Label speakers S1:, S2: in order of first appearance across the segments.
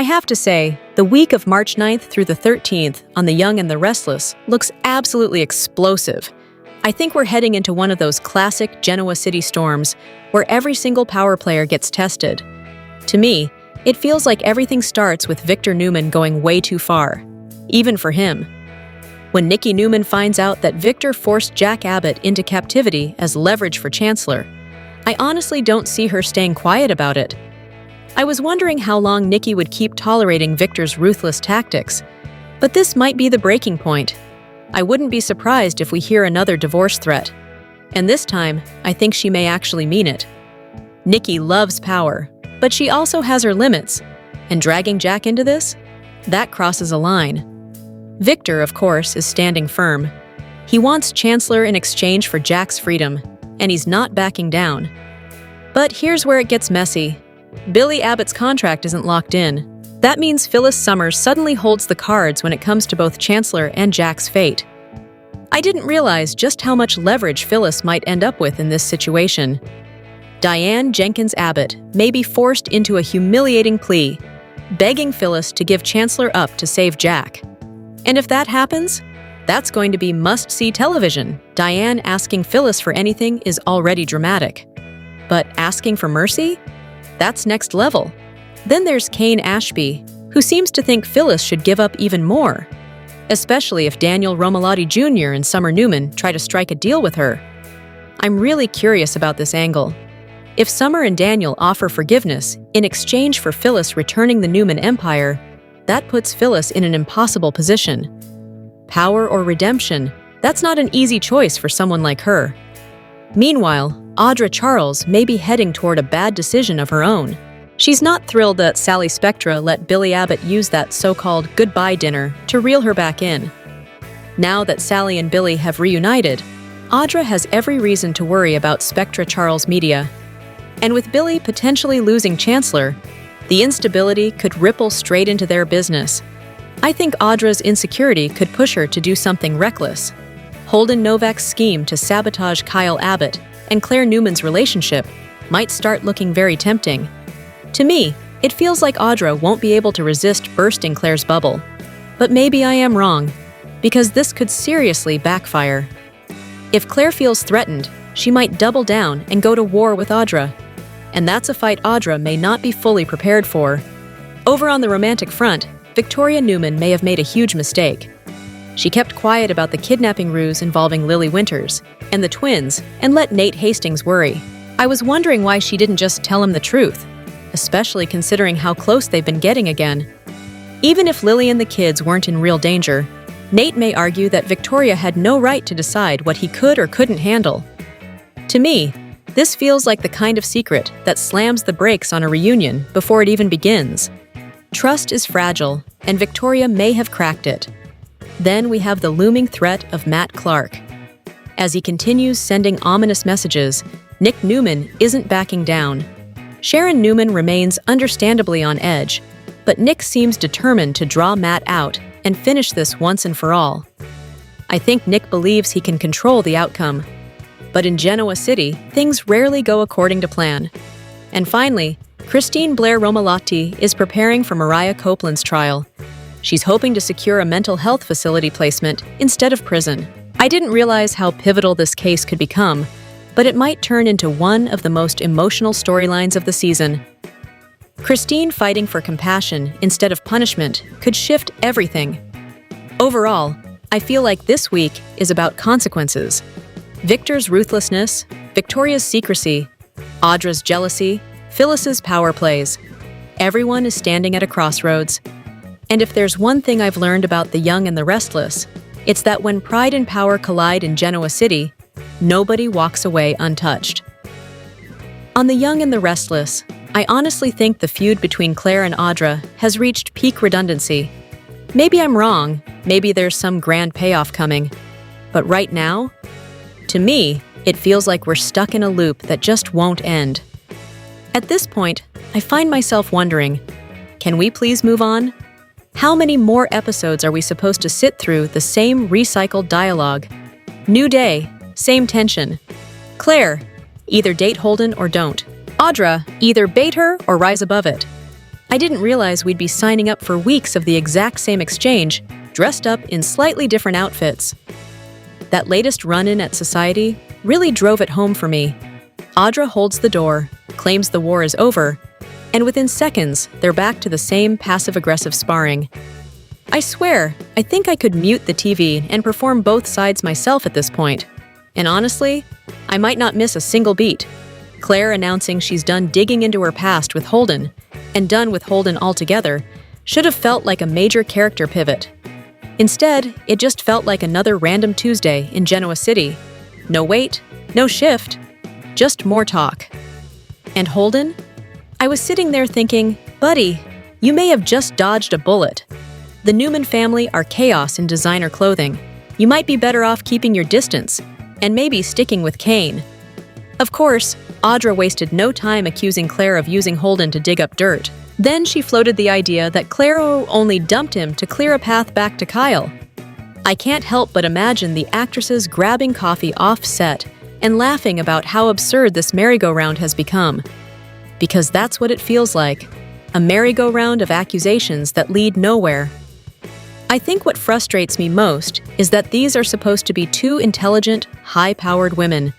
S1: I have to say, the week of March 9th through the 13th on The Young and the Restless looks absolutely explosive. I think we're heading into one of those classic Genoa City storms where every single power player gets tested. To me, it feels like everything starts with Victor Newman going way too far, even for him. When Nikki Newman finds out that Victor forced Jack Abbott into captivity as leverage for Chancellor, I honestly don't see her staying quiet about it. I was wondering how long Nikki would keep tolerating Victor's ruthless tactics, but this might be the breaking point. I wouldn't be surprised if we hear another divorce threat. And this time, I think she may actually mean it. Nikki loves power, but she also has her limits, and dragging Jack into this? That crosses a line. Victor, of course, is standing firm. He wants Chancellor in exchange for Jack's freedom, and he's not backing down. But here's where it gets messy. Billy Abbott's contract isn't locked in. That means Phyllis Summers suddenly holds the cards when it comes to both Chancellor and Jack's fate. I didn't realize just how much leverage Phyllis might end up with in this situation. Diane Jenkins Abbott may be forced into a humiliating plea, begging Phyllis to give Chancellor up to save Jack. And if that happens, that's going to be must-see television. Diane asking Phyllis for anything is already dramatic. But asking for mercy? That's next level. Then there's Kane Ashby, who seems to think Phyllis should give up even more, especially if Daniel Romalotti Jr. and Summer Newman try to strike a deal with her. I'm really curious about this angle. If Summer and Daniel offer forgiveness in exchange for Phyllis returning the Newman Empire, that puts Phyllis in an impossible position. Power or redemption, that's not an easy choice for someone like her. Meanwhile, Audra Charles may be heading toward a bad decision of her own. She's not thrilled that Sally Spectra let Billy Abbott use that so-called goodbye dinner to reel her back in. Now that Sally and Billy have reunited, Audra has every reason to worry about Spectra Charles media. And with Billy potentially losing Chancellor, the instability could ripple straight into their business. I think Audra's insecurity could push her to do something reckless. Holden Novak's scheme to sabotage Kyle Abbott and Claire Newman's relationship might start looking very tempting. To me, it feels like Audra won't be able to resist bursting Claire's bubble. But maybe I am wrong, because this could seriously backfire. If Claire feels threatened, she might double down and go to war with Audra. And that's a fight Audra may not be fully prepared for. Over on the romantic front, Victoria Newman may have made a huge mistake. She kept quiet about the kidnapping ruse involving Lily Winters and the twins and let Nate Hastings worry. I was wondering why she didn't just tell him the truth, especially considering how close they've been getting again. Even if Lily and the kids weren't in real danger, Nate may argue that Victoria had no right to decide what he could or couldn't handle. To me, this feels like the kind of secret that slams the brakes on a reunion before it even begins. Trust is fragile, and Victoria may have cracked it. Then we have the looming threat of Matt Clark. As he continues sending ominous messages, Nick Newman isn't backing down. Sharon Newman remains understandably on edge, but Nick seems determined to draw Matt out and finish this once and for all. I think Nick believes he can control the outcome. But in Genoa City, things rarely go according to plan. And finally, Christine Blair Romalotti is preparing for Mariah Copeland's trial. She's hoping to secure a mental health facility placement instead of prison. I didn't realize how pivotal this case could become, but it might turn into one of the most emotional storylines of the season. Christine fighting for compassion instead of punishment could shift everything. Overall, I feel like this week is about consequences. Victor's ruthlessness, Victoria's secrecy, Audra's jealousy, Phyllis's power plays. Everyone is standing at a crossroads. And if there's one thing I've learned about The Young and the Restless, it's that when pride and power collide in Genoa City, nobody walks away untouched. On The Young and the Restless, I honestly think the feud between Claire and Audra has reached peak redundancy. Maybe I'm wrong, maybe there's some grand payoff coming. But right now, to me, it feels like we're stuck in a loop that just won't end. At this point, I find myself wondering, can we please move on? How many more episodes are we supposed to sit through the same recycled dialogue? New day, same tension. Claire, either date Holden or don't. Audra, either bait her or rise above it. I didn't realize we'd be signing up for weeks of the exact same exchange, dressed up in slightly different outfits. That latest run-in at Society really drove it home for me. Audra holds the door, claims the war is over, and within seconds, they're back to the same passive-aggressive sparring. I swear, I think I could mute the TV and perform both sides myself at this point. And honestly, I might not miss a single beat. Claire announcing she's done digging into her past with Holden, and done with Holden altogether, should have felt like a major character pivot. Instead, it just felt like another random Tuesday in Genoa City. No wait, no shift, just more talk. And Holden? I was sitting there thinking, buddy, you may have just dodged a bullet. The Newman family are chaos in designer clothing. You might be better off keeping your distance, and maybe sticking with Kane. Of course, Audra wasted no time accusing Claire of using Holden to dig up dirt. Then she floated the idea that Claire only dumped him to clear a path back to Kyle. I can't help but imagine the actresses grabbing coffee off-set and laughing about how absurd this merry-go-round has become. Because that's what it feels like, a merry-go-round of accusations that lead nowhere. I think what frustrates me most is that these are supposed to be two intelligent, high-powered women.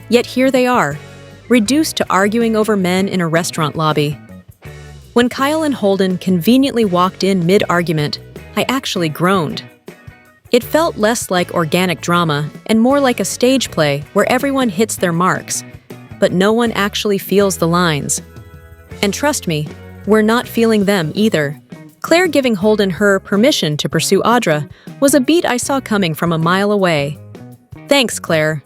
S1: Yet here they are, reduced to arguing over men in a restaurant lobby. When Kyle and Holden conveniently walked in mid-argument, I actually groaned. It felt less like organic drama and more like a stage play where everyone hits their marks, but no one actually feels the lines. And trust me, we're not feeling them either. Claire giving Holden her permission to pursue Audra was a beat I saw coming from a mile away. Thanks, Claire.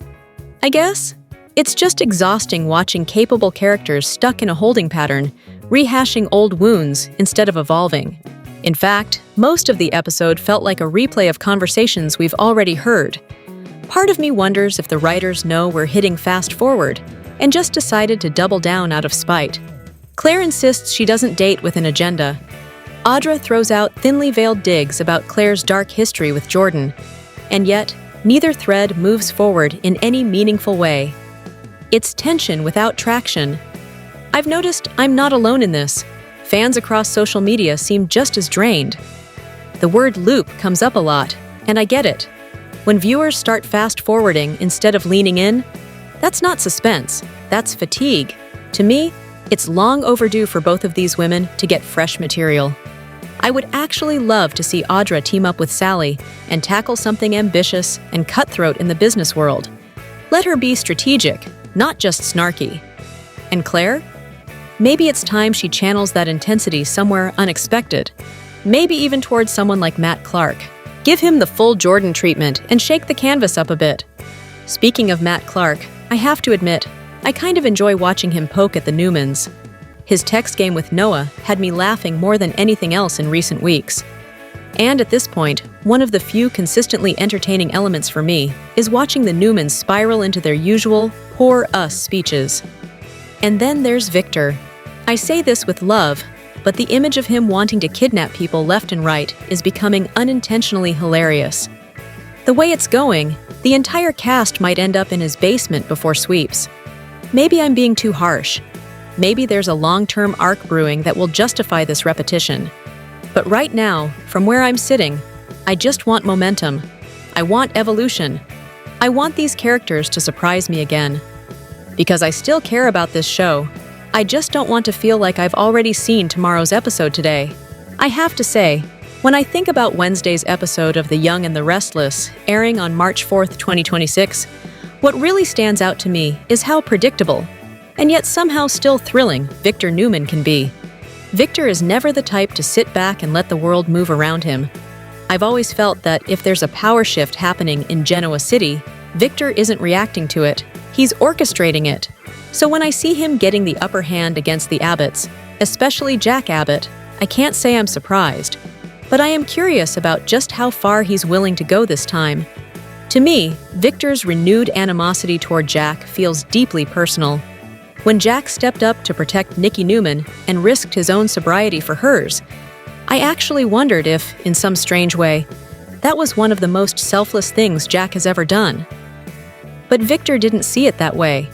S1: I guess it's just exhausting watching capable characters stuck in a holding pattern, rehashing old wounds instead of evolving. In fact, most of the episode felt like a replay of conversations we've already heard. Part of me wonders if the writers know we're hitting fast forward and just decided to double down out of spite. Claire insists she doesn't date with an agenda. Audra throws out thinly veiled digs about Claire's dark history with Jordan, and yet neither thread moves forward in any meaningful way. It's tension without traction. I've noticed I'm not alone in this. Fans across social media seem just as drained. The word loop comes up a lot, and I get it. When viewers start fast-forwarding instead of leaning in, that's not suspense, that's fatigue. To me, it's long overdue for both of these women to get fresh material. I would actually love to see Audra team up with Sally and tackle something ambitious and cutthroat in the business world. Let her be strategic, not just snarky. And Claire? Maybe it's time she channels that intensity somewhere unexpected. Maybe even towards someone like Matt Clark. Give him the full Jordan treatment and shake the canvas up a bit. Speaking of Matt Clark, I have to admit, I kind of enjoy watching him poke at the Newmans. His text game with Noah had me laughing more than anything else in recent weeks. And at this point, one of the few consistently entertaining elements for me is watching the Newmans spiral into their usual poor us speeches. And then there's Victor. I say this with love, but the image of him wanting to kidnap people left and right is becoming unintentionally hilarious. The way it's going, the entire cast might end up in his basement before sweeps. Maybe I'm being too harsh. Maybe there's a long-term arc brewing that will justify this repetition. But right now, from where I'm sitting, I just want momentum. I want evolution. I want these characters to surprise me again. Because I still care about this show, I just don't want to feel like I've already seen tomorrow's episode today. I have to say, when I think about Wednesday's episode of The Young and the Restless, airing on March 4th, 2026, what really stands out to me is how predictable, and yet somehow still thrilling, Victor Newman can be. Victor is never the type to sit back and let the world move around him. I've always felt that if there's a power shift happening in Genoa City, Victor isn't reacting to it, he's orchestrating it. So when I see him getting the upper hand against the Abbotts, especially Jack Abbott, I can't say I'm surprised. But I am curious about just how far he's willing to go this time. To me, Victor's renewed animosity toward Jack feels deeply personal. When Jack stepped up to protect Nikki Newman and risked his own sobriety for hers, I actually wondered if, in some strange way, that was one of the most selfless things Jack has ever done. But Victor didn't see it that way.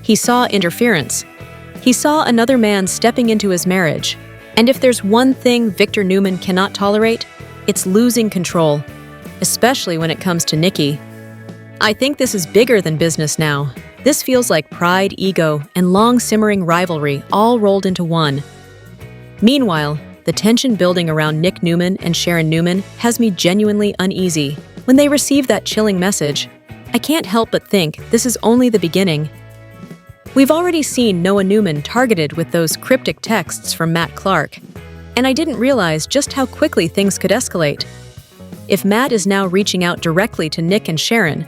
S1: He saw interference. He saw another man stepping into his marriage. And if there's one thing Victor Newman cannot tolerate, it's losing control, especially when it comes to Nikki. I think this is bigger than business now. This feels like pride, ego, and long-simmering rivalry all rolled into one. Meanwhile, the tension building around Nick Newman and Sharon Newman has me genuinely uneasy. When they receive that chilling message, I can't help but think this is only the beginning. We've already seen Noah Newman targeted with those cryptic texts from Matt Clark, and I didn't realize just how quickly things could escalate. If Matt is now reaching out directly to Nick and Sharon,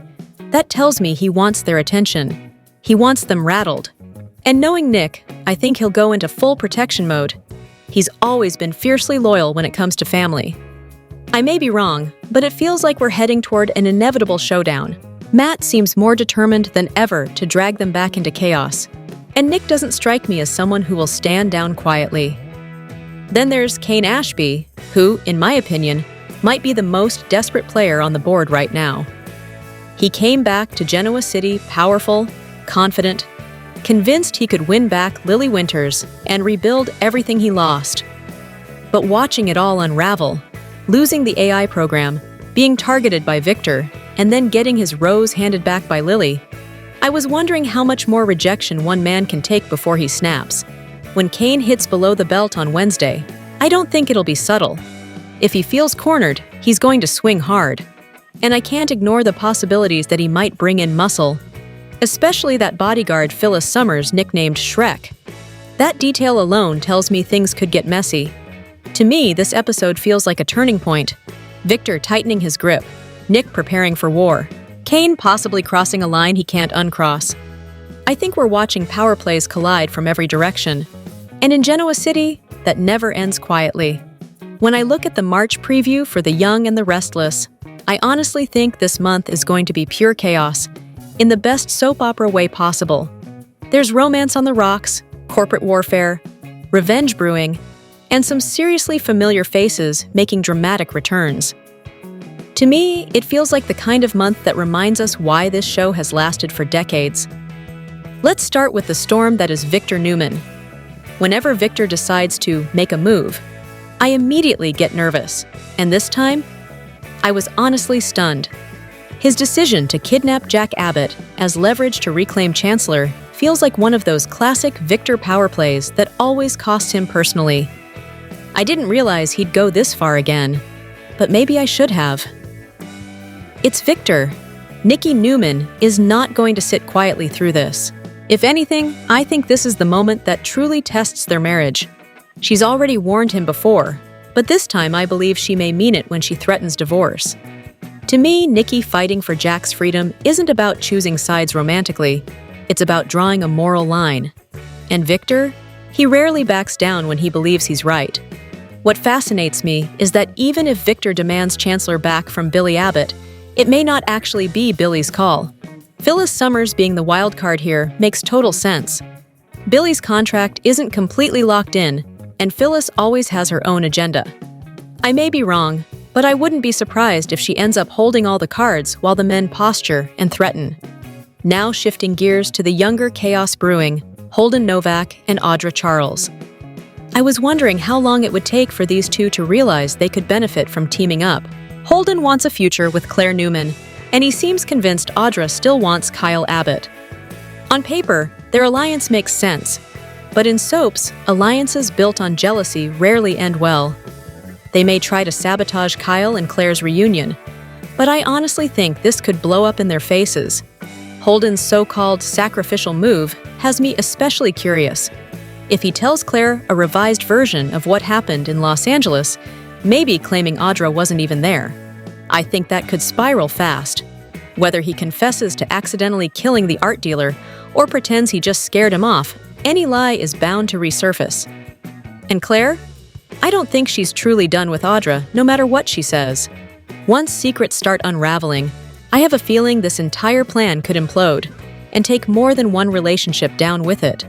S1: that tells me he wants their attention. He wants them rattled. And knowing Nick, I think he'll go into full protection mode. He's always been fiercely loyal when it comes to family. I may be wrong, but it feels like we're heading toward an inevitable showdown. Matt seems more determined than ever to drag them back into chaos, and Nick doesn't strike me as someone who will stand down quietly. Then there's Kane Ashby, who, in my opinion, might be the most desperate player on the board right now. He came back to Genoa City powerful, confident, convinced he could win back Lily Winters and rebuild everything he lost. But watching it all unravel, losing the AI program, being targeted by Victor, and then getting his rose handed back by Lily, I was wondering how much more rejection one man can take before he snaps. When Kane hits below the belt on Wednesday, I don't think it'll be subtle. If he feels cornered, he's going to swing hard. And I can't ignore the possibilities that he might bring in muscle, especially that bodyguard Phyllis Summers nicknamed Shrek. That detail alone tells me things could get messy. To me, this episode feels like a turning point. Victor tightening his grip, Nick preparing for war, Kane possibly crossing a line he can't uncross. I think we're watching power plays collide from every direction. And in Genoa City, that never ends quietly. When I look at the March preview for The Young and the Restless, I honestly think this month is going to be pure chaos, in the best soap opera way possible. There's romance on the rocks, corporate warfare, revenge brewing, and some seriously familiar faces making dramatic returns. To me, it feels like the kind of month that reminds us why this show has lasted for decades. Let's start with the storm that is Victor Newman. Whenever Victor decides to make a move, I immediately get nervous, and this time, I was honestly stunned. His decision to kidnap Jack Abbott as leverage to reclaim Chancellor feels like one of those classic Victor power plays that always costs him personally. I didn't realize he'd go this far again, but maybe I should have. It's Victor. Nikki Newman is not going to sit quietly through this. If anything, I think this is the moment that truly tests their marriage. She's already warned him before, but this time I believe she may mean it when she threatens divorce. To me, Nikki fighting for Jack's freedom isn't about choosing sides romantically. It's about drawing a moral line. And Victor? He rarely backs down when he believes he's right. What fascinates me is that even if Victor demands Chancellor back from Billy Abbott, it may not actually be Billy's call. Phyllis Summers being the wild card here makes total sense. Billy's contract isn't completely locked in, and Phyllis always has her own agenda. I may be wrong, but I wouldn't be surprised if she ends up holding all the cards while the men posture and threaten. Now shifting gears to the younger chaos brewing, Holden Novak and Audra Charles. I was wondering how long it would take for these two to realize they could benefit from teaming up. Holden wants a future with Claire Newman, and he seems convinced Audra still wants Kyle Abbott. On paper, their alliance makes sense, but in soaps, alliances built on jealousy rarely end well. They may try to sabotage Kyle and Claire's reunion, but I honestly think this could blow up in their faces. Holden's so-called sacrificial move has me especially curious. If he tells Claire a revised version of what happened in Los Angeles, maybe claiming Audra wasn't even there, I think that could spiral fast. Whether he confesses to accidentally killing the art dealer or pretends he just scared him off, any lie is bound to resurface. And Claire? I don't think she's truly done with Audra, no matter what she says. Once secrets start unraveling, I have a feeling this entire plan could implode and take more than one relationship down with it.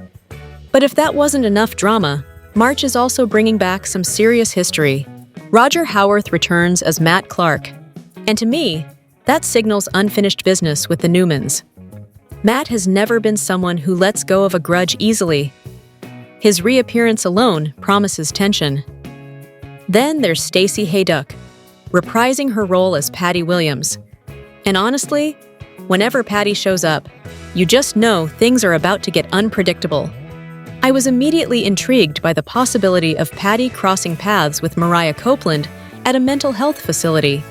S1: But if that wasn't enough drama, March is also bringing back some serious history. Roger Howarth returns as Matt Clark, and to me, that signals unfinished business with the Newmans. Matt has never been someone who lets go of a grudge easily. His reappearance alone promises tension. Then there's Stacey Hayduck, reprising her role as Patty Williams. And honestly, whenever Patty shows up, you just know things are about to get unpredictable. I was immediately intrigued by the possibility of Patty crossing paths with Mariah Copeland at a mental health facility.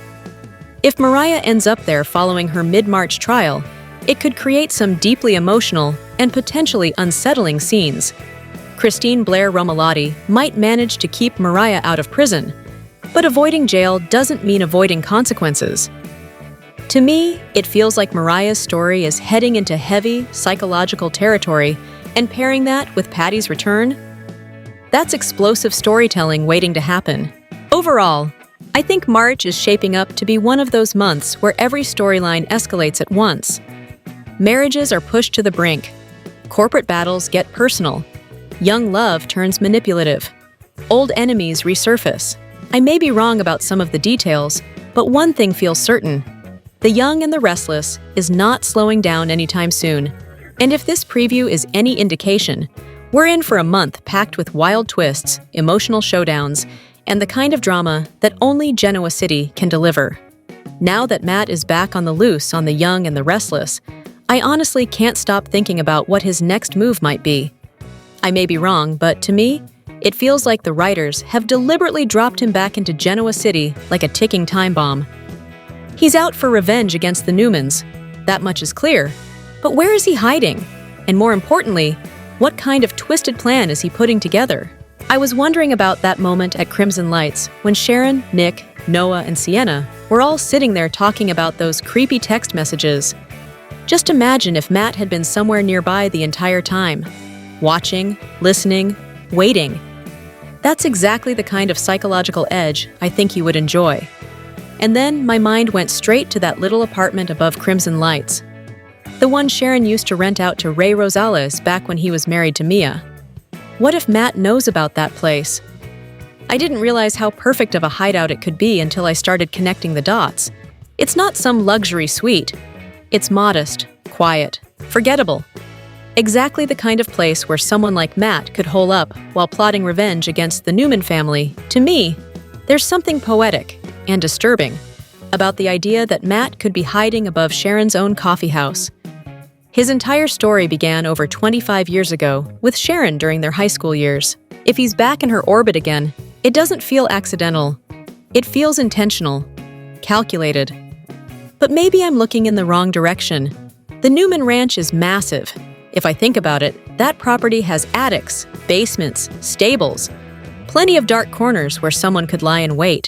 S1: If Mariah ends up there following her mid-March trial, it could create some deeply emotional and potentially unsettling scenes. Christine Blair Romalotti might manage to keep Mariah out of prison, but avoiding jail doesn't mean avoiding consequences. To me, it feels like Mariah's story is heading into heavy, psychological territory, and pairing that with Patty's return? That's explosive storytelling waiting to happen. Overall, I think March is shaping up to be one of those months where every storyline escalates at once. Marriages are pushed to the brink. Corporate battles get personal. Young love turns manipulative. Old enemies resurface. I may be wrong about some of the details, but one thing feels certain. The Young and the Restless is not slowing down anytime soon. And if this preview is any indication, we're in for a month packed with wild twists, emotional showdowns, and the kind of drama that only Genoa City can deliver. Now that Matt is back on the loose on The Young and the Restless, I honestly can't stop thinking about what his next move might be. I may be wrong, but to me, it feels like the writers have deliberately dropped him back into Genoa City like a ticking time bomb. He's out for revenge against the Newmans. That much is clear. But where is he hiding? And more importantly, what kind of twisted plan is he putting together? I was wondering about that moment at Crimson Lights when Sharon, Nick, Noah, and Sienna were all sitting there talking about those creepy text messages. Just imagine if Matt had been somewhere nearby the entire time. Watching, listening, waiting. That's exactly the kind of psychological edge I think he would enjoy. And then my mind went straight to that little apartment above Crimson Lights. The one Sharon used to rent out to Ray Rosales back when he was married to Mia. What if Matt knows about that place? I didn't realize how perfect of a hideout it could be until I started connecting the dots. It's not some luxury suite. It's modest, quiet, forgettable. Exactly the kind of place where someone like Matt could hole up while plotting revenge against the Newman family. To me, there's something poetic and disturbing about the idea that Matt could be hiding above Sharon's own coffee house. His entire story began over 25 years ago with Sharon during their high school years. If he's back in her orbit again, it doesn't feel accidental. It feels intentional, calculated. But maybe I'm looking in the wrong direction. The Newman Ranch is massive. If I think about it, that property has attics, basements, stables, plenty of dark corners where someone could lie in wait.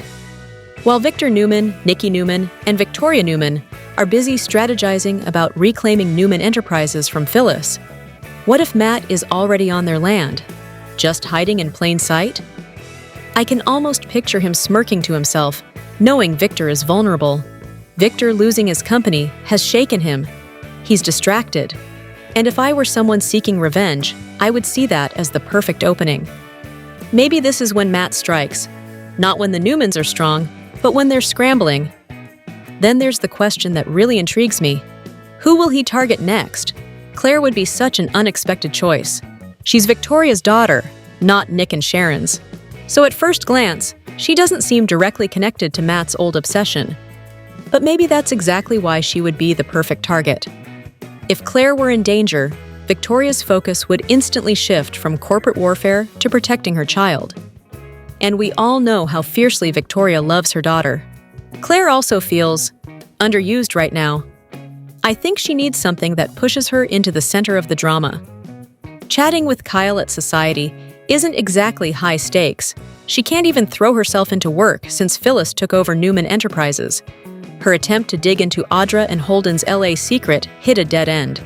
S1: While Victor Newman, Nikki Newman, and Victoria Newman are busy strategizing about reclaiming Newman Enterprises from Phyllis, what if Matt is already on their land, just hiding in plain sight? I can almost picture him smirking to himself, knowing Victor is vulnerable. Victor losing his company has shaken him. He's distracted. And if I were someone seeking revenge, I would see that as the perfect opening. Maybe this is when Matt strikes, not when the Newmans are strong, but when they're scrambling. Then there's the question that really intrigues me. Who will he target next? Claire would be such an unexpected choice. She's Victoria's daughter, not Nick and Sharon's. So at first glance, she doesn't seem directly connected to Matt's old obsession. But maybe that's exactly why she would be the perfect target. If Claire were in danger, Victoria's focus would instantly shift from corporate warfare to protecting her child. And we all know how fiercely Victoria loves her daughter. Claire also feels underused right now. I think she needs something that pushes her into the center of the drama. Chatting with Kyle at Society isn't exactly high stakes. She can't even throw herself into work since Phyllis took over Newman Enterprises. Her attempt to dig into Audra and Holden's LA secret hit a dead end.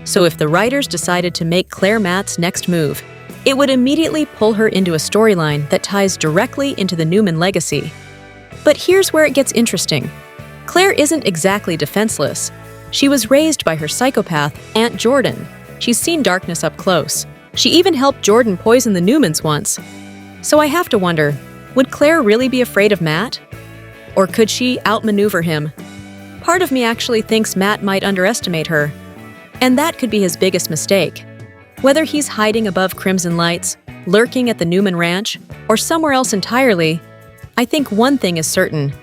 S1: So if the writers decided to make Claire Matt's next move, it would immediately pull her into a storyline that ties directly into the Newman legacy. But here's where it gets interesting. Claire isn't exactly defenseless. She was raised by her psychopath, Aunt Jordan. She's seen darkness up close. She even helped Jordan poison the Newmans once. So I have to wonder, would Claire really be afraid of Matt? Or could she outmaneuver him? Part of me actually thinks Matt might underestimate her. And that could be his biggest mistake. Whether he's hiding above Crimson Lights, lurking at the Newman Ranch, or somewhere else entirely, I think one thing is certain: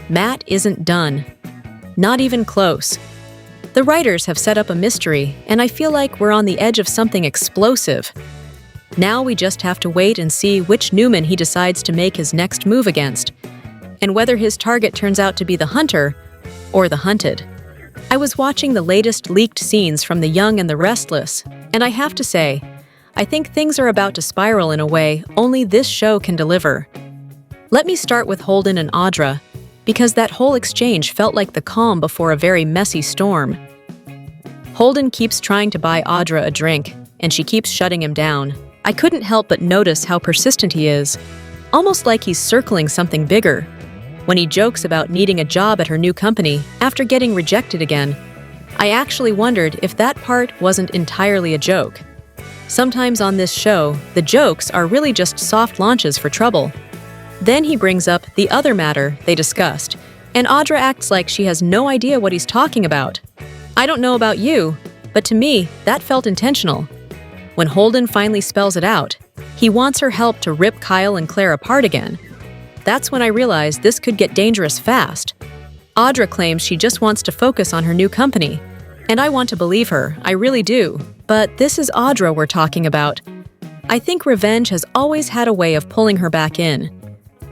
S1: Matt isn't done. Not even close. The writers have set up a mystery, and I feel like we're on the edge of something explosive. Now we just have to wait and see which Newman he decides to make his next move against, and whether his target turns out to be the hunter or the hunted. I was watching the latest leaked scenes from The Young and the Restless, and I have to say, I think things are about to spiral in a way only this show can deliver. Let me start with Holden and Audra, because that whole exchange felt like the calm before a very messy storm. Holden keeps trying to buy Audra a drink, and she keeps shutting him down. I couldn't help but notice how persistent he is, almost like he's circling something bigger. When he jokes about needing a job at her new company after getting rejected again, I actually wondered if that part wasn't entirely a joke. Sometimes on this show, the jokes are really just soft launches for trouble. Then he brings up the other matter they discussed, and Audra acts like she has no idea what he's talking about. I don't know about you, but to me, that felt intentional. When Holden finally spells it out, he wants her help to rip Kyle and Claire apart again. That's when I realized this could get dangerous fast. Audra claims she just wants to focus on her new company, and I want to believe her, I really do. But this is Audra we're talking about. I think revenge has always had a way of pulling her back in.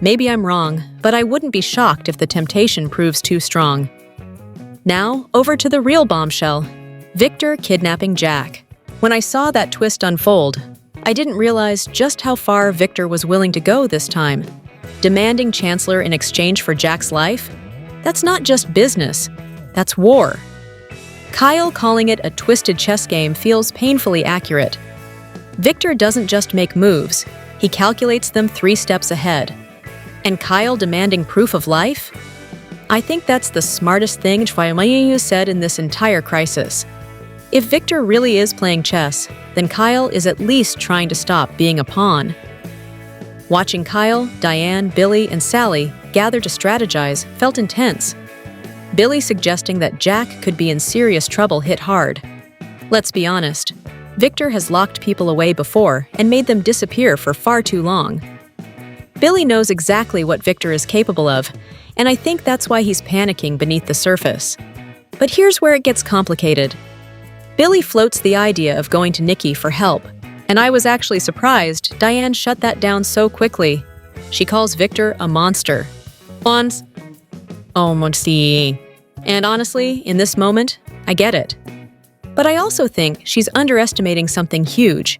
S1: Maybe I'm wrong, but I wouldn't be shocked if the temptation proves too strong. Now, over to the real bombshell: Victor kidnapping Jack. When I saw that twist unfold, I didn't realize just how far Victor was willing to go this time. Demanding Chancellor in exchange for Jack's life? That's not just business, that's war. Kyle calling it a twisted chess game feels painfully accurate. Victor doesn't just make moves, he calculates them 3 steps ahead. And Kyle demanding proof of life? I think that's the smartest thing Chwayu said in this entire crisis. If Victor really is playing chess, then Kyle is at least trying to stop being a pawn. Watching Kyle, Diane, Billy, and Sally gather to strategize felt intense. Billy suggesting that Jack could be in serious trouble hit hard. Let's be honest, Victor has locked people away before and made them disappear for far too long. Billy knows exactly what Victor is capable of, and I think that's why he's panicking beneath the surface. But here's where it gets complicated. Billy floats the idea of going to Nikki for help, and I was actually surprised Diane shut that down so quickly. She calls Victor a monster. And honestly, in this moment, I get it. But I also think she's underestimating something huge: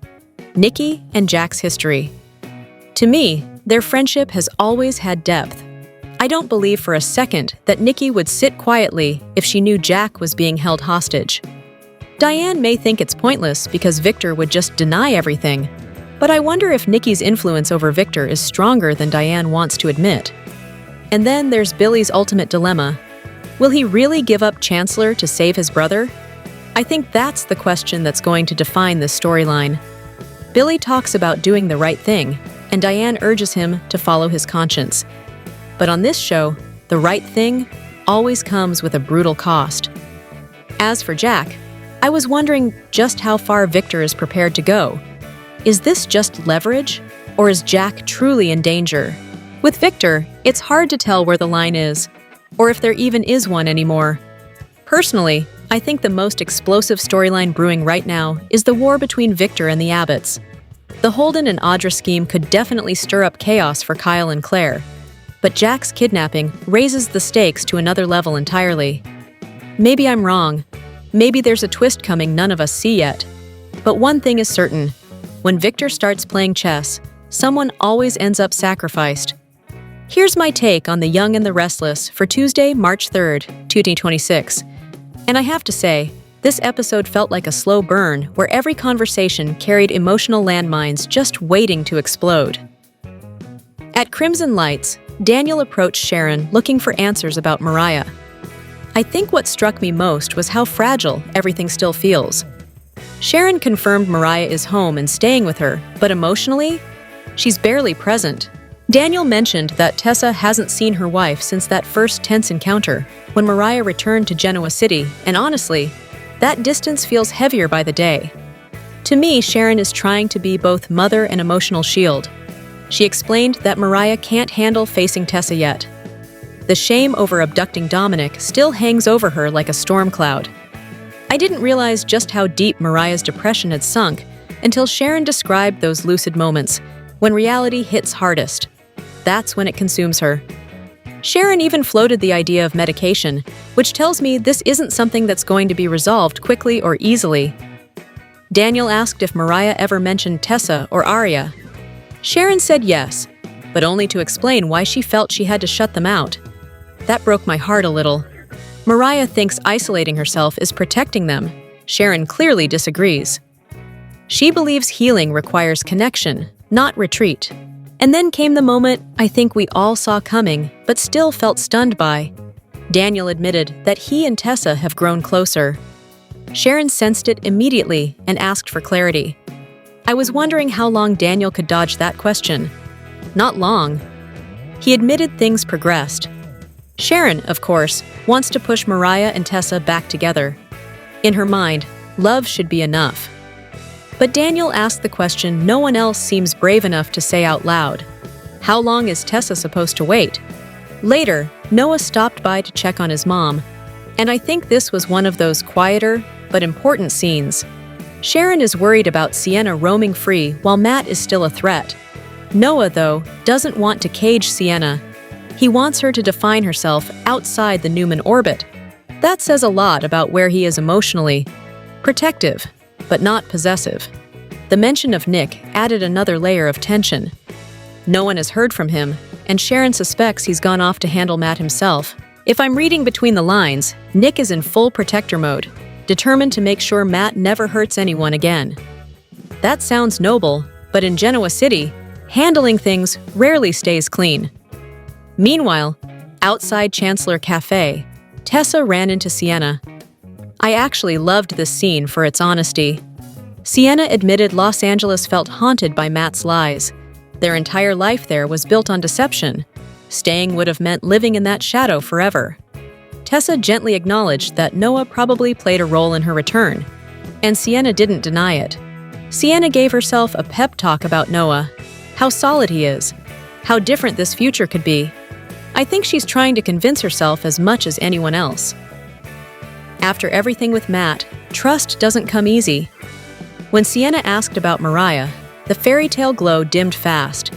S1: Nikki and Jack's history. To me, their friendship has always had depth. I don't believe for a second that Nikki would sit quietly if she knew Jack was being held hostage. Diane may think it's pointless because Victor would just deny everything, but I wonder if Nikki's influence over Victor is stronger than Diane wants to admit. And then there's Billy's ultimate dilemma. Will he really give up Chancellor to save his brother? I think that's the question that's going to define this storyline. Billy talks about doing the right thing, and Diane urges him to follow his conscience. But on this show, the right thing always comes with a brutal cost. As for Jack, I was wondering just how far Victor is prepared to go. Is this just leverage, or is Jack truly in danger? With Victor, it's hard to tell where the line is, or if there even is one anymore. Personally, I think the most explosive storyline brewing right now is the war between Victor and the Abbotts. The Holden and Audra scheme could definitely stir up chaos for Kyle and Claire, but Jack's kidnapping raises the stakes to another level entirely. Maybe I'm wrong. Maybe there's a twist coming none of us see yet. But one thing is certain: when Victor starts playing chess, someone always ends up sacrificed. Here's my take on The Young and the Restless for Tuesday, March 3rd, 2026. And I have to say, this episode felt like a slow burn where every conversation carried emotional landmines just waiting to explode. At Crimson Lights, Daniel approached Sharon looking for answers about Mariah. I think what struck me most was how fragile everything still feels. Sharon confirmed Mariah is home and staying with her, but emotionally, she's barely present. Daniel mentioned that Tessa hasn't seen her wife since that first tense encounter when Mariah returned to Genoa City, and honestly, that distance feels heavier by the day. To me, Sharon is trying to be both mother and emotional shield. She explained that Mariah can't handle facing Tessa yet. The shame over abducting Dominic still hangs over her like a storm cloud. I didn't realize just how deep Mariah's depression had sunk until Sharon described those lucid moments, when reality hits hardest. That's when it consumes her. Sharon even floated the idea of medication, which tells me this isn't something that's going to be resolved quickly or easily. Daniel asked if Mariah ever mentioned Tessa or Aria. Sharon said yes, but only to explain why she felt she had to shut them out. That broke my heart a little. Mariah thinks isolating herself is protecting them. Sharon clearly disagrees. She believes healing requires connection, not retreat. And then came the moment I think we all saw coming, but still felt stunned by. Daniel admitted that he and Tessa have grown closer. Sharon sensed it immediately and asked for clarity. I was wondering how long Daniel could dodge that question. Not long. He admitted things progressed. Sharon, of course, wants to push Mariah and Tessa back together. In her mind, love should be enough. But Daniel asked the question no one else seems brave enough to say out loud. How long is Tessa supposed to wait? Later, Noah stopped by to check on his mom, and I think this was one of those quieter but important scenes. Sharon is worried about Sienna roaming free while Matt is still a threat. Noah, though, doesn't want to cage Sienna. He wants her to define herself outside the Newman orbit. That says a lot about where he is emotionally. Protective, but not possessive. The mention of Nick added another layer of tension. No one has heard from him, and Sharon suspects he's gone off to handle Matt himself. If I'm reading between the lines, Nick is in full protector mode, determined to make sure Matt never hurts anyone again. That sounds noble, but in Genoa City, handling things rarely stays clean. Meanwhile, outside Chancellor Cafe, Tessa ran into Sienna. I actually loved this scene for its honesty. Sienna admitted Los Angeles felt haunted by Matt's lies. Their entire life there was built on deception. Staying would have meant living in that shadow forever. Tessa gently acknowledged that Noah probably played a role in her return, and Sienna didn't deny it. Sienna gave herself a pep talk about Noah, how solid he is, how different this future could be. I think she's trying to convince herself as much as anyone else. After everything with Matt, trust doesn't come easy. When Sienna asked about Mariah, the fairy tale glow dimmed fast.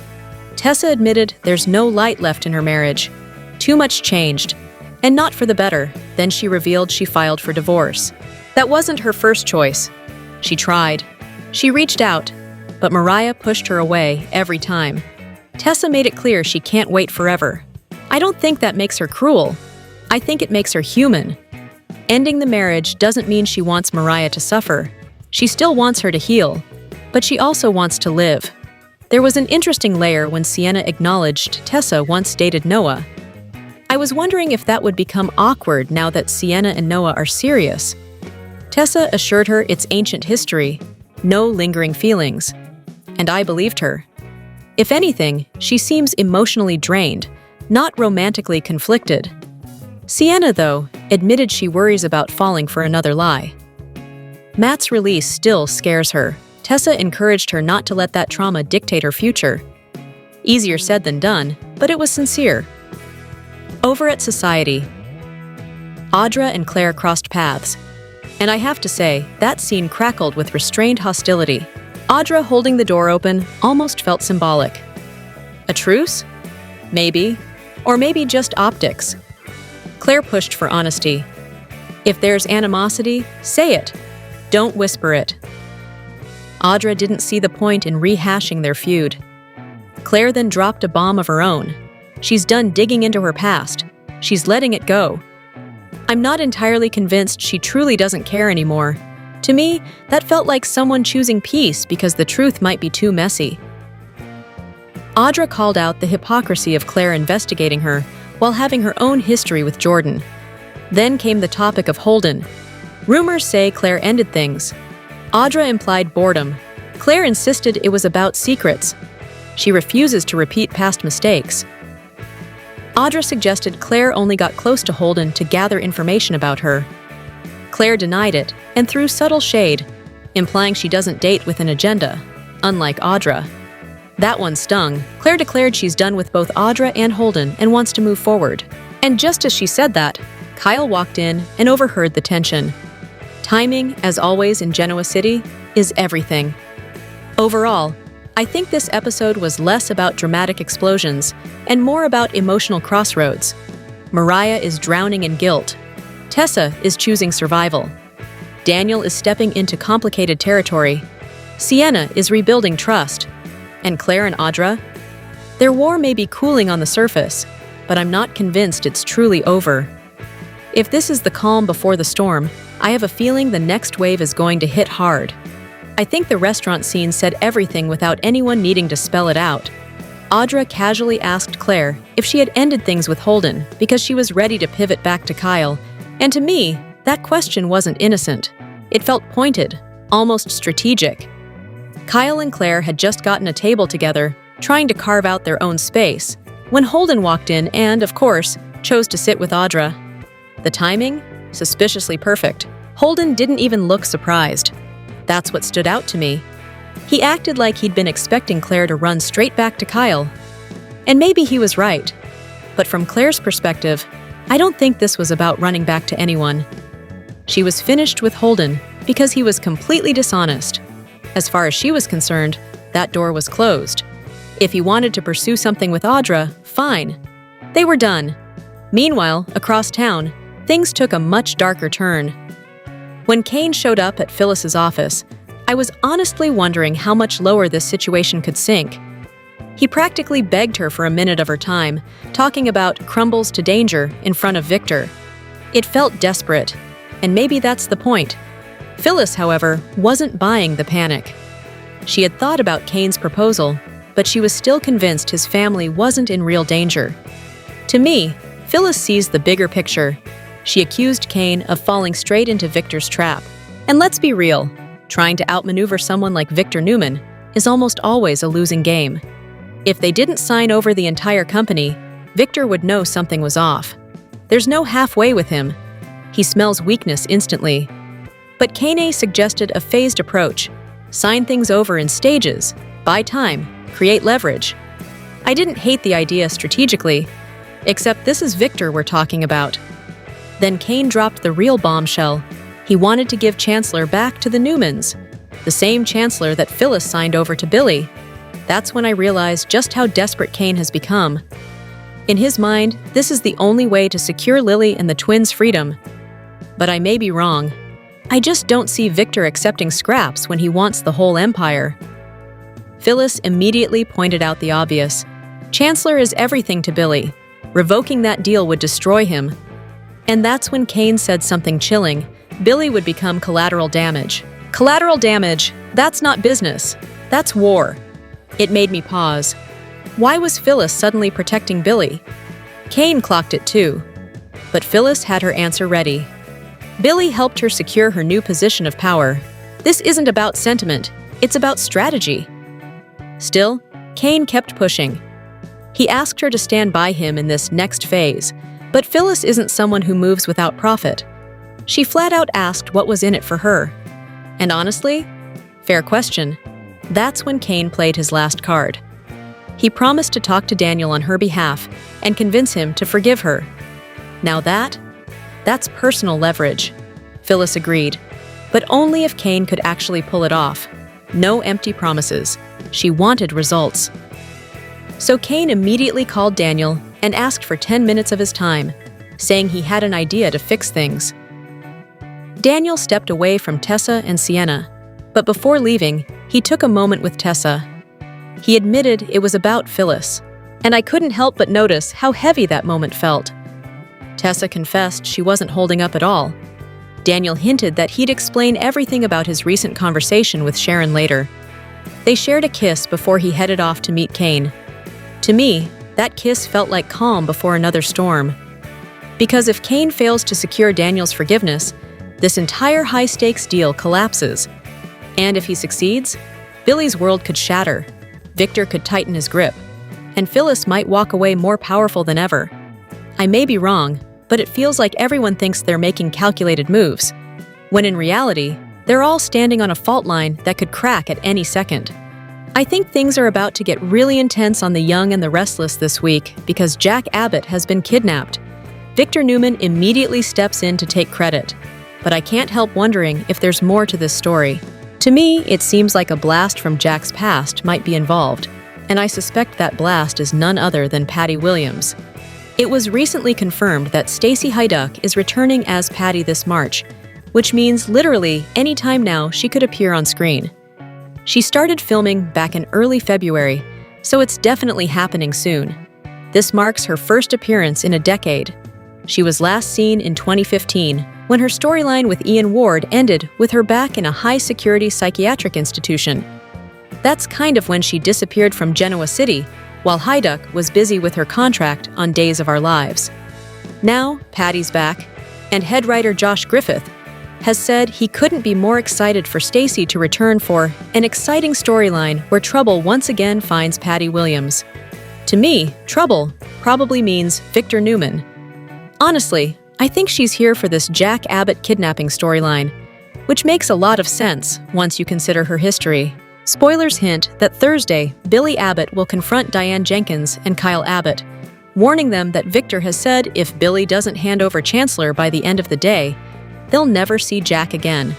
S1: Tessa admitted there's no light left in her marriage. Too much changed, and not for the better. Then she revealed she filed for divorce. That wasn't her first choice. She tried. She reached out, but Mariah pushed her away every time. Tessa made it clear she can't wait forever. I don't think that makes her cruel. I think it makes her human. Ending the marriage doesn't mean she wants Mariah to suffer. She still wants her to heal, but she also wants to live. There was an interesting layer when Sienna acknowledged Tessa once dated Noah. I was wondering if that would become awkward now that Sienna and Noah are serious. Tessa assured her it's ancient history, no lingering feelings. And I believed her. If anything, she seems emotionally drained, not romantically conflicted. Sienna, though, admitted she worries about falling for another lie. Matt's release still scares her. Tessa encouraged her not to let that trauma dictate her future. Easier said than done, but it was sincere. Over at Society, Audra and Claire crossed paths, and I have to say, that scene crackled with restrained hostility. Audra holding the door open almost felt symbolic. A truce? Maybe. Or maybe just optics. Claire pushed for honesty. If there's animosity, say it. Don't whisper it. Audra didn't see the point in rehashing their feud. Claire then dropped a bomb of her own. She's done digging into her past. She's letting it go. I'm not entirely convinced she truly doesn't care anymore. To me, that felt like someone choosing peace because the truth might be too messy. Audra called out the hypocrisy of Claire investigating her while having her own history with Jordan. Then came the topic of Holden. Rumors say Claire ended things. Audra implied boredom. Claire insisted it was about secrets. She refuses to repeat past mistakes. Audra suggested Claire only got close to Holden to gather information about her. Claire denied it and threw subtle shade. implying she doesn't date with an agenda, unlike Audra. That one stung. Claire declared she's done with both Audra and Holden and wants to move forward. And just as she said that, Kyle walked in and overheard the tension. Timing, as always in Genoa City, is everything. Overall, I think this episode was less about dramatic explosions and more about emotional crossroads. Mariah is drowning in guilt. Tessa is choosing survival. Daniel is stepping into complicated territory. Sienna is rebuilding trust. And Claire and Audra? Their war may be cooling on the surface, but I'm not convinced it's truly over. If this is the calm before the storm, I have a feeling the next wave is going to hit hard. I think the restaurant scene said everything without anyone needing to spell it out. Audra casually asked Claire if she had ended things with Holden because she was ready to pivot back to Kyle, and to me, that question wasn't innocent. It felt pointed, almost strategic. Kyle and Claire had just gotten a table together, trying to carve out their own space, when Holden walked in and, of course, chose to sit with Audra. The timing? Suspiciously perfect. Holden didn't even look surprised. That's what stood out to me. He acted like he'd been expecting Claire to run straight back to Kyle. And maybe he was right. But from Claire's perspective, I don't think this was about running back to anyone. She was finished with Holden because he was completely dishonest. As far as she was concerned, that door was closed. If he wanted to pursue something with Audra, fine. They were done. Meanwhile, across town, things took a much darker turn. When Kane showed up at Phyllis's office, I was honestly wondering how much lower this situation could sink. He practically begged her for a minute of her time, talking about crumbles to danger in front of Victor. It felt desperate, and maybe that's the point. Phyllis, however, wasn't buying the panic. She had thought about Kane's proposal, but she was still convinced his family wasn't in real danger. To me, Phyllis sees the bigger picture. She accused Kane of falling straight into Victor's trap. And let's be real, trying to outmaneuver someone like Victor Newman is almost always a losing game. If they didn't sign over the entire company, Victor would know something was off. There's no halfway with him. He smells weakness instantly. But Kane suggested a phased approach. Sign things over in stages, buy time, create leverage. I didn't hate the idea strategically, except this is Victor we're talking about. Then Kane dropped the real bombshell. He wanted to give Chancellor back to the Newmans, the same Chancellor that Phyllis signed over to Billy. That's when I realized just how desperate Kane has become. In his mind, this is the only way to secure Lily and the twins' freedom. But I may be wrong. I just don't see Victor accepting scraps when he wants the whole empire. Phyllis immediately pointed out the obvious. Chancellor is everything to Billy. Revoking that deal would destroy him. And that's when Kane said something chilling. Billy would become collateral damage. Collateral damage, that's not business. That's war. It made me pause. Why was Phyllis suddenly protecting Billy? Kane clocked it too. But Phyllis had her answer ready. Billy helped her secure her new position of power. This isn't about sentiment, it's about strategy. Still, Kane kept pushing. He asked her to stand by him in this next phase, but Phyllis isn't someone who moves without profit. She flat out asked what was in it for her. And honestly, fair question, that's when Kane played his last card. He promised to talk to Daniel on her behalf and convince him to forgive her. Now that's personal leverage. Phyllis agreed, but only if Kane could actually pull it off. No empty promises. She wanted results. So Kane immediately called Daniel and asked for 10 minutes of his time, saying he had an idea to fix things. Daniel stepped away from Tessa and Sienna, but before leaving, he took a moment with Tessa. He admitted it was about Phyllis, and I couldn't help but notice how heavy that moment felt. Tessa confessed she wasn't holding up at all. Daniel hinted that he'd explain everything about his recent conversation with Sharon later. They shared a kiss before he headed off to meet Kane. To me, that kiss felt like calm before another storm. Because if Kane fails to secure Daniel's forgiveness, this entire high-stakes deal collapses. And if he succeeds, Billy's world could shatter, Victor could tighten his grip, and Phyllis might walk away more powerful than ever. I may be wrong, but it feels like everyone thinks they're making calculated moves, when in reality, They're all standing on a fault line that could crack at any second. I think things are about to get really intense on the Young and the Restless this week because Jack Abbott has been kidnapped. Victor Newman immediately steps in to take credit, but I can't help wondering if there's more to this story. To me, it seems like a blast from Jack's past might be involved, and I suspect that blast is none other than Patty Williams. It was recently confirmed that Stacy Haiduk is returning as Patty this March, which means literally any time now she could appear on screen. She started filming back in early February, so it's definitely happening soon. This marks her first appearance in a decade. She was last seen in 2015, when her storyline with Ian Ward ended with her back in a high-security psychiatric institution. That's kind of when she disappeared from Genoa City, while Haiduk was busy with her contract on Days of Our Lives. Now, Patty's back, and head writer Josh Griffith has said he couldn't be more excited for Stacy to return for an exciting storyline where trouble once again finds Patty Williams. To me, trouble probably means Victor Newman. Honestly, I think she's here for this Jack Abbott kidnapping storyline, which makes a lot of sense once you consider her history. Spoilers hint that Thursday, Billy Abbott will confront Diane Jenkins and Kyle Abbott, warning them that Victor has said if Billy doesn't hand over Chancellor by the end of the day, they'll never see Jack again.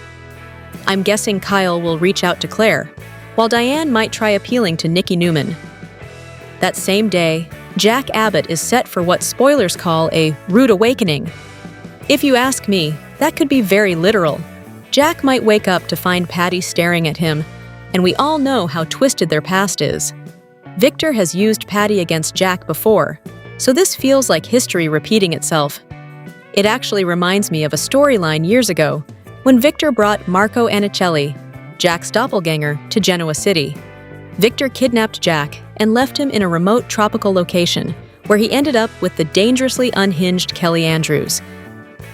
S1: I'm guessing Kyle will reach out to Claire, while Diane might try appealing to Nikki Newman. That same day, Jack Abbott is set for what spoilers call a rude awakening. If you ask me, that could be very literal. Jack might wake up to find Patty staring at him, and we all know how twisted their past is. Victor has used Patty against Jack before, so this feels like history repeating itself. It actually reminds me of a storyline years ago, when Victor brought Marco Anicelli, Jack's doppelganger, to Genoa City. Victor kidnapped Jack and left him in a remote tropical location, where he ended up with the dangerously unhinged Kelly Andrews.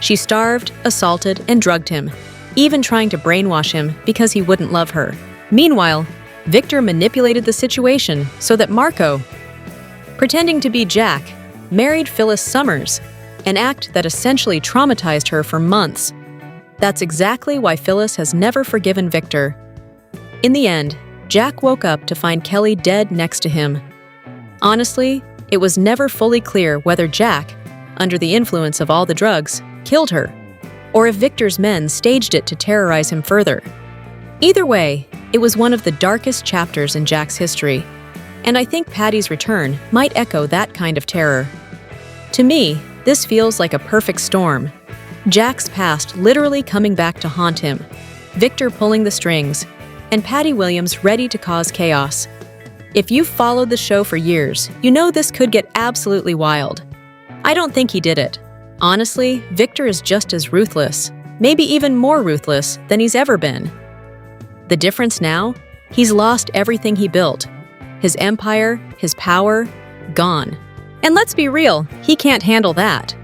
S1: She starved, assaulted, and drugged him, even trying to brainwash him because he wouldn't love her. Meanwhile, Victor manipulated the situation so that Marco, pretending to be Jack, married Phyllis Summers, an act that essentially traumatized her for months. That's exactly why Phyllis has never forgiven Victor. In the end, Jack woke up to find Kelly dead next to him. Honestly, it was never fully clear whether Jack, under the influence of all the drugs, killed her, or if Victor's men staged it to terrorize him further. Either way, it was one of the darkest chapters in Jack's history, and I think Patty's return might echo that kind of terror. To me, this feels like a perfect storm. Jack's past literally coming back to haunt him, Victor pulling the strings, and Patty Williams ready to cause chaos. If you've followed the show for years, you know this could get absolutely wild. I don't think he did it. Honestly, Victor is just as ruthless, maybe even more ruthless than he's ever been. The difference now? He's lost everything he built. His empire, his power, gone. And let's be real, he can't handle that.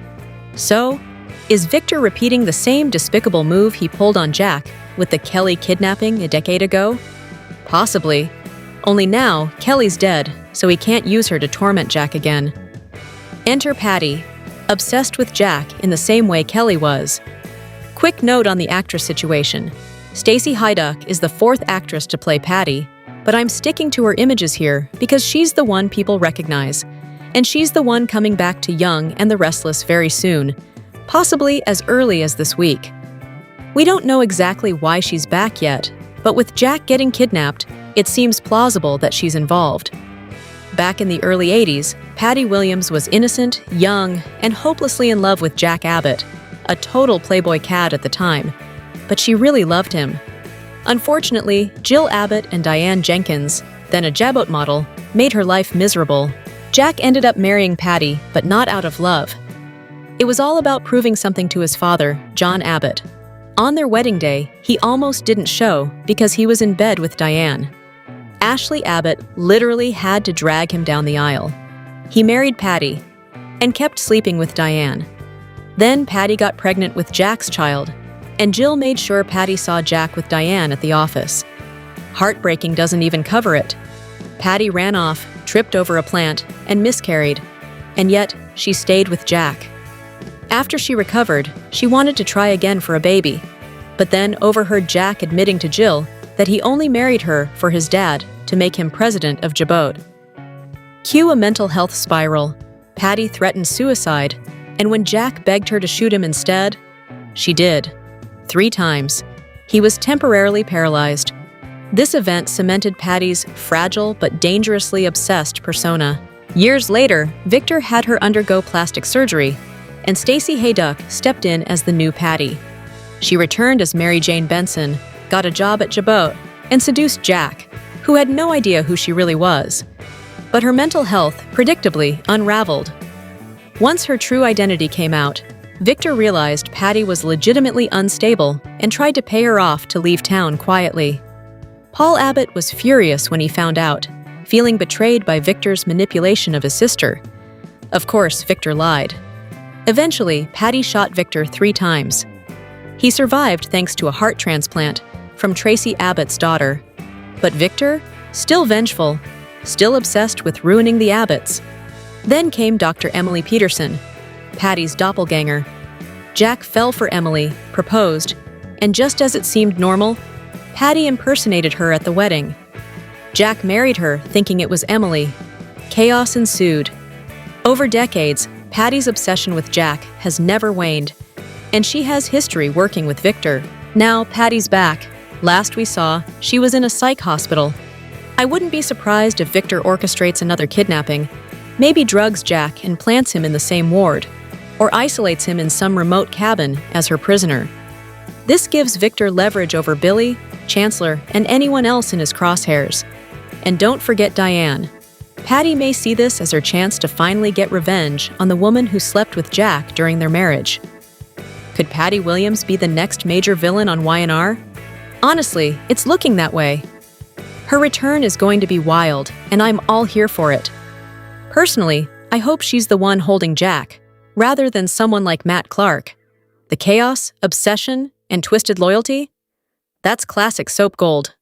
S1: So, is Victor repeating the same despicable move he pulled on Jack with the Kelly kidnapping a decade ago? Possibly. Only now, Kelly's dead, so he can't use her to torment Jack again. Enter Patty, obsessed with Jack in the same way Kelly was. Quick note on the actress situation. Stacy Haiduk is the fourth actress to play Patty, but I'm sticking to her images here because she's the one people recognize. And she's the one coming back to Young and the Restless very soon, possibly as early as this week. We don't know exactly why she's back yet, but with Jack getting kidnapped, it seems plausible that she's involved. Back in the early 80s, Patty Williams was innocent, young, and hopelessly in love with Jack Abbott, a total playboy cad at the time, but she really loved him. Unfortunately, Jill Abbott and Diane Jenkins, then a Jabot model, made her life miserable. Jack ended up marrying Patty, but not out of love. It was all about proving something to his father, John Abbott. On their wedding day, he almost didn't show because he was in bed with Diane. Ashley Abbott literally had to drag him down the aisle. He married Patty and kept sleeping with Diane. Then Patty got pregnant with Jack's child, and Jill made sure Patty saw Jack with Diane at the office. Heartbreaking doesn't even cover it. Patty ran off, tripped over a plant, and miscarried, and yet she stayed with Jack. After she recovered, she wanted to try again for a baby. but then overheard Jack admitting to Jill that he only married her for his dad to make him president of Djibouti. Cue a mental health spiral. Patty threatened suicide, and when Jack begged her to shoot him instead, she did. 3 times. He was temporarily paralyzed. This event cemented Patty's fragile but dangerously obsessed persona. Years later, Victor had her undergo plastic surgery, and Stacey Hayduck stepped in as the new Patty. She returned as Mary Jane Benson, got a job at Djibouti, and seduced Jack, who had no idea who she really was. But her mental health, predictably, unraveled. Once her true identity came out, Victor realized Patty was legitimately unstable and tried to pay her off to leave town quietly. Paul Abbott was furious when he found out, feeling betrayed by Victor's manipulation of his sister. Of course, Victor lied. Eventually, Patty shot Victor 3 times. He survived thanks to a heart transplant from Tracy Abbott's daughter. But Victor, still vengeful, still obsessed with ruining the Abbotts. Then came Dr. Emily Peterson, Patty's doppelganger. Jack fell for Emily, proposed, and just as it seemed normal, Patty impersonated her at the wedding. Jack married her thinking it was Emily. Chaos ensued. Over decades, Patty's obsession with Jack has never waned, and she has history working with Victor. Now Patty's back. Last we saw, she was in a psych hospital. I wouldn't be surprised if Victor orchestrates another kidnapping, maybe drugs Jack and plants him in the same ward, or isolates him in some remote cabin as her prisoner. This gives Victor leverage over Billy, Chancellor, and anyone else in his crosshairs. And don't forget Diane. Patty may see this as her chance to finally get revenge on the woman who slept with Jack during their marriage. Could Patty Williams be the next major villain on Y&R? Honestly, it's looking that way. Her return is going to be wild, and I'm all here for it. Personally, I hope she's the one holding Jack, rather than someone like Matt Clark. The chaos, obsession, and twisted loyalty? That's classic soap gold.